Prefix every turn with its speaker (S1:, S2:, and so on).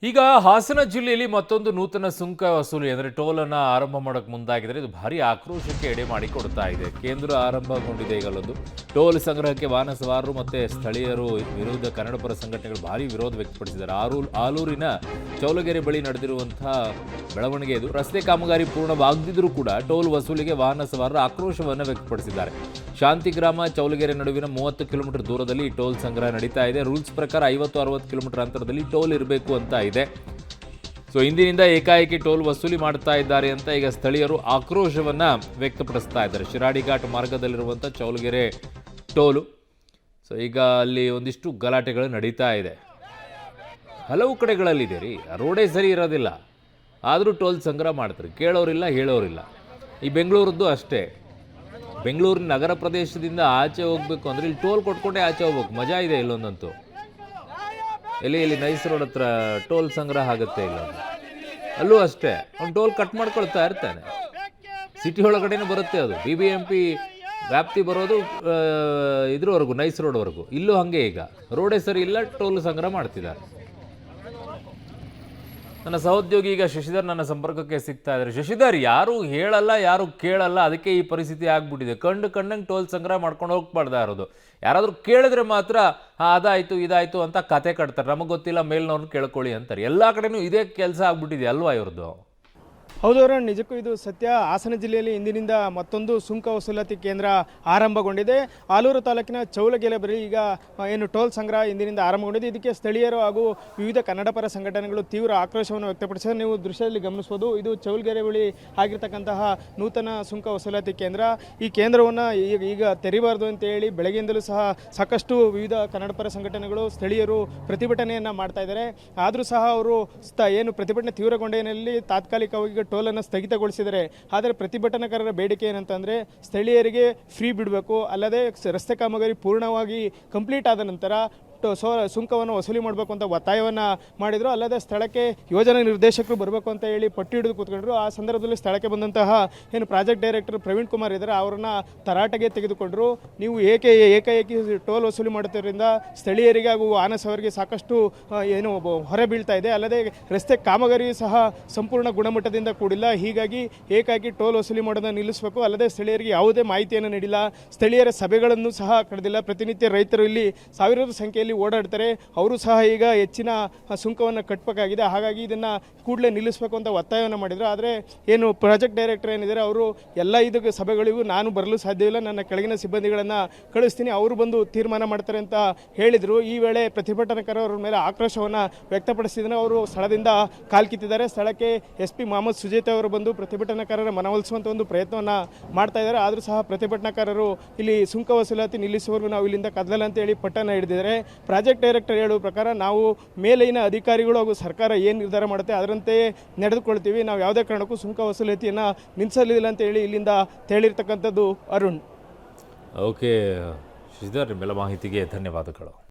S1: ಈಗ ಹಾಸನ ಜಿಲ್ಲೆಯಲ್ಲಿ ಮತ್ತೊಂದು ನೂತನ ಸುಂಕ ವಸೂಲಿ ಅಂದರೆ ಟೋಲ್ ಅನ್ನು ಆರಂಭ ಮಾಡೋಕೆ ಮುಂದಾಗಿದ್ರೆ ಇದು ಭಾರಿ ಆಕ್ರೋಶಕ್ಕೆ ಎಡೆ ಮಾಡಿ ಕೊಡ್ತಾ ಇದೆ. ಕೇಂದ್ರ ಆರಂಭಗೊಂಡಿದೆ ಈಗಲೊಂದು ಟೋಲ್ ಸಂಗ್ರಹಕ್ಕೆ ವಾಹನ ಸವಾರರು ಮತ್ತೆ ಸ್ಥಳೀಯರು ವಿರುದ್ಧ ಕನ್ನಡಪರ ಸಂಘಟನೆಗಳು ಭಾರಿ ವಿರೋಧ ವ್ಯಕ್ತಪಡಿಸಿದ್ದಾರೆ. ಆಲೂರಿನ ಚೌಲಗೆರೆ ಬಳಿ ನಡೆದಿರುವಂತಹ ಬೆಳವಣಿಗೆ ಇದು. ರಸ್ತೆ ಕಾಮಗಾರಿ ಪೂರ್ಣವಾಗದಿದ್ದರೂ ಕೂಡ ಟೋಲ್ ವಸೂಲಿಗೆ ವಾಹನ ಸವಾರರು ಆಕ್ರೋಶವನ್ನು ವ್ಯಕ್ತಪಡಿಸಿದ್ದಾರೆ. ಶಾಂತಿಗ್ರಾಮ ಚೌಲಗೆರೆ ನಡುವಿನ 30 ಕಿಲೋಮೀಟರ್ ದೂರದಲ್ಲಿ ಈ ಟೋಲ್ ಸಂಗ್ರಹ ನಡೀತಾ ಇದೆ. ರೂಲ್ಸ್ ಪ್ರಕಾರ 50-60 ಕಿಲೋಮೀಟರ್ ಅಂತರದಲ್ಲಿ ಟೋಲ್ ಇರಬೇಕು ಅಂತ ಇದೆ. ಸೊ ಇಂದಿನಿಂದ ಏಕಾಏಕಿ ಟೋಲ್ ವಸೂಲಿ ಮಾಡ್ತಾ ಇದ್ದಾರೆ ಅಂತ ಈಗ ಸ್ಥಳೀಯರು ಆಕ್ರೋಶವನ್ನ ವ್ಯಕ್ತಪಡಿಸ್ತಾ ಇದ್ದಾರೆ. ಶಿರಾಡಿ ಘಾಟ್ ಮಾರ್ಗದಲ್ಲಿರುವಂಥ ಚೌಲಗೆರೆ ಟೋಲು. ಸೊ ಈಗ ಅಲ್ಲಿ ಒಂದಿಷ್ಟು ಗಲಾಟೆಗಳು ನಡೀತಾ ಇದೆ. ಹಲವು ಕಡೆಗಳಲ್ಲಿದೆ ರೀ, ರೋಡೇ ಸರಿ ಇರೋದಿಲ್ಲ, ಆದರೂ ಟೋಲ್ ಸಂಗ್ರಹ ಮಾಡ್ತಾರೆ. ಕೇಳೋರಿಲ್ಲ, ಹೇಳೋರಿಲ್ಲ. ಈ ಬೆಂಗಳೂರದ್ದು ಅಷ್ಟೇ. ಬೆಂಗಳೂರಿನ ನಗರ ಪ್ರದೇಶದಿಂದ ಆಚೆ ಹೋಗ್ಬೇಕು ಅಂದರೆ ಇಲ್ಲಿ ಟೋಲ್ ಕೊಟ್ಕೊಂಡೇ ಆಚೆ ಹೋಗ್ಬೇಕು. ಮಜಾ ಇದೆ ಇಲ್ಲೊಂದಂತೂ. ಇಲ್ಲಿ ನೈಸ್ ರೋಡ್ ಹತ್ರ ಟೋಲ್ ಸಂಗ್ರಹ ಆಗುತ್ತೆ. ಅಲ್ಲೂ ಅಷ್ಟೇ, ಅವ್ನು ಟೋಲ್ ಕಟ್ ಮಾಡ್ಕೊಳ್ತಾ ಇರ್ತಾನೆ. ಸಿಟಿ ಒಳಗಡೆನೂ ಬರುತ್ತೆ ಅದು. BBMP ವ್ಯಾಪ್ತಿ ಬರೋದು ಇದ್ರವರೆಗೂ, ನೈಸ್ ರೋಡ್ವರೆಗೂ. ಇಲ್ಲೂ ಹಾಗೆ. ಈಗ ರೋಡೇ ಸರಿ ಇಲ್ಲ, ಟೋಲ್ ಸಂಗ್ರಹ ಮಾಡ್ತಿದ್ದಾರೆ. ನನ್ನ ಸಹೋದ್ಯೋಗಿ ಈಗ ಶಶಿಧರ್ ನನ್ನ ಸಂಪರ್ಕಕ್ಕೆ ಸಿಗ್ತಾ ಇದ್ದಾರೆ. ಶಶಿಧರ್, ಯಾರು ಹೇಳಲ್ಲ, ಯಾರು ಕೇಳಲ್ಲ, ಅದಕ್ಕೆ ಈ ಪರಿಸ್ಥಿತಿ ಆಗ್ಬಿಟ್ಟಿದೆ. ಕಂಡಂಗೆ ಟೋಲ್ ಸಂಗ್ರಹ ಮಾಡ್ಕೊಂಡು ಹೋಗ್ಬಾರ್ದಾ ಇರೋದು. ಯಾರಾದರೂ ಕೇಳಿದ್ರೆ ಮಾತ್ರ ಅದಾಯಿತು ಇದಾಯಿತು ಅಂತ ಕತೆ ಕಟ್ತಾರೆ. ನಮಗೆ ಗೊತ್ತಿಲ್ಲ, ಮೇಲ್ನವ್ರನ್ನ ಕೇಳ್ಕೊಳ್ಳಿ ಅಂತಾರೆ. ಎಲ್ಲ ಕಡೆನೂ ಇದೇ ಕೆಲಸ ಆಗ್ಬಿಟ್ಟಿದೆ ಅಲ್ವಾ ಇವ್ರದ್ದು?
S2: ಹೌದು ಅರುಣ್, ನಿಜಕ್ಕೂ ಇದು ಸತ್ಯ. ಹಾಸನ ಜಿಲ್ಲೆಯಲ್ಲಿ ಇಂದಿನಿಂದ ಮತ್ತೊಂದು ಸುಂಕ ವಸೂಲಾತಿ ಕೇಂದ್ರ ಆರಂಭಗೊಂಡಿದೆ. ಆಲೂರು ತಾಲೂಕಿನ ಚೌಲಗೆರೆ ಬಳಿ ಈಗ ಏನು ಟೋಲ್ ಸಂಗ್ರಹ ಇಂದಿನಿಂದ ಆರಂಭಗೊಂಡಿದೆ. ಇದಕ್ಕೆ ಸ್ಥಳೀಯರು ಹಾಗೂ ವಿವಿಧ ಕನ್ನಡಪರ ಸಂಘಟನೆಗಳು ತೀವ್ರ ಆಕ್ರೋಶವನ್ನು ವ್ಯಕ್ತಪಡಿಸಿದ್ದಾರೆ. ನೀವು ದೃಶ್ಯದಲ್ಲಿ ಗಮನಿಸ್ಬೋದು, ಇದು ಚೌಲಗೆರೆ ಬಳಿ ಆಗಿರ್ತಕ್ಕಂತಹ ನೂತನ ಸುಂಕ ವಸೂಲಾತಿ ಕೇಂದ್ರ. ಈ ಕೇಂದ್ರವನ್ನು ಈಗ ತೆರಿಬಾರ್ದು ಅಂತೇಳಿ ಬೆಳಗ್ಗೆಯಿಂದಲೂ ಸಹ ಸಾಕಷ್ಟು ವಿವಿಧ ಕನ್ನಡಪರ ಸಂಘಟನೆಗಳು ಸ್ಥಳೀಯರು ಪ್ರತಿಭಟನೆಯನ್ನು ಮಾಡ್ತಾ ಇದ್ದಾರೆ. ಆದರೂ ಸಹ ಅವರು ಏನು ಪ್ರತಿಭಟನೆ ತೀವ್ರಗೊಂಡ ಹಿನ್ನೆಲೆಯಲ್ಲಿ ತಾತ್ಕಾಲಿಕವಾಗಿ ಟೋಲನ್ನು ಸ್ಥಗಿತಗೊಳಿಸಿದರೆ. ಆದರೆ ಪ್ರತಿಭಟನಾಕಾರರ ಬೇಡಿಕೆ ಏನಂತಂದರೆ ಸ್ಥಳೀಯರಿಗೆ ಫ್ರೀ ಬಿಡಬೇಕು, ಅಲ್ಲದೆ ರಸ್ತೆ ಕಾಮಗಾರಿ ಪೂರ್ಣವಾಗಿ ಕಂಪ್ಲೀಟ್ ಆದ ನಂತರ ಸುಂಕವನ್ನು ವಸೂಲಿ ಮಾಡಬೇಕು ಅಂತ ಒತ್ತಾಯವನ್ನು ಮಾಡಿದರು. ಅಲ್ಲದೆ ಸ್ಥಳಕ್ಕೆ ಯೋಜನಾ ನಿರ್ದೇಶಕರು ಬರಬೇಕು ಅಂತ ಹೇಳಿ ಪಟ್ಟಿ ಹಿಡಿದು ಕೂತ್ಕೊಂಡ್ರು. ಆ ಸಂದರ್ಭದಲ್ಲಿ ಸ್ಥಳಕ್ಕೆ ಬಂದಂತಹ ಏನು ಪ್ರಾಜೆಕ್ಟ್ ಡೈರೆಕ್ಟರ್ ಪ್ರವೀಣ್ ಕುಮಾರ್ ಇದ್ದಾರೆ, ಅವರನ್ನು ತರಾಟೆಗೆ ತೆಗೆದುಕೊಂಡರು. ನೀವು ಏಕಾಏಕಿ ಟೋಲ್ ವಸೂಲಿ ಮಾಡುತ್ತಿದ್ದರಿಂದ ಸ್ಥಳೀಯರಿಗೆ ಹಾಗೂ ವಾಹನ ಸವಾರರಿಗೆ ಸಾಕಷ್ಟು ಏನು ಹೊರೆ ಬೀಳ್ತಾ ಇದೆ. ಅಲ್ಲದೆ ರಸ್ತೆ ಕಾಮಗಾರಿಯೂ ಸಹ ಸಂಪೂರ್ಣ ಗುಣಮಟ್ಟದಿಂದ ಕೂಡಿಲ್ಲ. ಹೀಗಾಗಿ ಏಕಾಏಕಿ ಟೋಲ್ ವಸೂಲಿ ಮಾಡೋದನ್ನು ನಿಲ್ಲಿಸಬೇಕು. ಅಲ್ಲದೆ ಸ್ಥಳೀಯರಿಗೆ ಯಾವುದೇ ಮಾಹಿತಿಯನ್ನು ನೀಡಿಲ್ಲ, ಸ್ಥಳೀಯರ ಸಭೆಗಳನ್ನು ಸಹ ಕರೆದಿಲ್ಲ. ಪ್ರತಿನಿತ್ಯ ರೈತರು ಇಲ್ಲಿ ಸಾವಿರಾರು ಸಂಖ್ಯೆಯಲ್ಲಿ ಓಡಾಡ್ತಾರೆ. ಅವರು ಸಹ ಈಗ ಹೆಚ್ಚಿನ ಸುಂಕವನ್ನು ಕಟ್ಟಬೇಕಾಗಿದೆ. ಹಾಗಾಗಿ ಇದನ್ನು ಕೂಡಲೇ ನಿಲ್ಲಿಸಬೇಕು ಅಂತ ಒತ್ತಾಯವನ್ನು ಮಾಡಿದರು. ಆದರೆ ಏನು ಪ್ರಾಜೆಕ್ಟ್ ಡೈರೆಕ್ಟರ್ ಏನಿದ್ದಾರೆ, ಅವರು ಎಲ್ಲ ಇದಕ್ಕೆ ಸಭೆಗಳಿಗೂ ನಾನು ಬರಲು ಸಾಧ್ಯವಿಲ್ಲ, ನನ್ನ ಕೆಳಗಿನ ಸಿಬ್ಬಂದಿಗಳನ್ನು ಕಳಿಸ್ತೀನಿ, ಅವರು ಬಂದು ತೀರ್ಮಾನ ಮಾಡ್ತಾರೆ ಅಂತ ಹೇಳಿದರು. ಈ ವೇಳೆ ಪ್ರತಿಭಟನಾಕಾರರ ಮೇಲೆ ಆಕ್ರೋಶವನ್ನು ವ್ಯಕ್ತಪಡಿಸಿದರೆ ಅವರು ಸ್ಥಳದಿಂದ ಕಾಲ್ಕಿತ್ತಿದ್ದಾರೆ. ಸ್ಥಳಕ್ಕೆ SP ಮೊಹಮ್ಮದ್ ಸುಜೇತ್ ಅವರು ಬಂದು ಪ್ರತಿಭಟನಾಕಾರರ ಮನವೊಲಿಸುವಂಥ ಒಂದು ಪ್ರಯತ್ನವನ್ನು ಮಾಡ್ತಾ ಇದ್ದಾರೆ. ಆದರೂ ಸಹ ಪ್ರತಿಭಟನಾಕಾರರು ಇಲ್ಲಿ ಸುಂಕ ವಸೂಲಾತಿ ನಿಲ್ಲಿಸುವವರೆಗೂ ನಾವು ಇಲ್ಲಿಂದ ಕದಲಲ್ಲ ಅಂತ ಹೇಳಿ ಪಟ್ಟನ್ನು ಹಿಡಿದಿದ್ದಾರೆ. ಪ್ರಾಜೆಕ್ಟ್ ಡೈರೆಕ್ಟರ್ ಹೇಳುವ ಪ್ರಕಾರ ನಾವು ಮೇಲಿನ ಅಧಿಕಾರಿಗಳು ಹಾಗೂ ಸರ್ಕಾರ ಏನು ನಿರ್ಧಾರ ಮಾಡುತ್ತೆ ಅದರಂತೆಯೇ ನಡೆದುಕೊಳ್ತೀವಿ, ನಾವು ಯಾವುದೇ ಕಾರಣಕ್ಕೂ ಸುಂಕ ವಸೂಲಾತಿಯನ್ನು ನಿಲ್ಲಿಸಲಿಲ್ಲ ಅಂತ ಹೇಳಿ ಇಲ್ಲಿಂದ ಹೇಳಿರ್ತಕ್ಕಂಥದ್ದು ಅರುಣ್.
S1: ಓಕೆ ಶಶಿಧರ್, ನಿಮ್ಮೆಲ್ಲ ಮಾಹಿತಿಗೆ ಧನ್ಯವಾದಗಳು.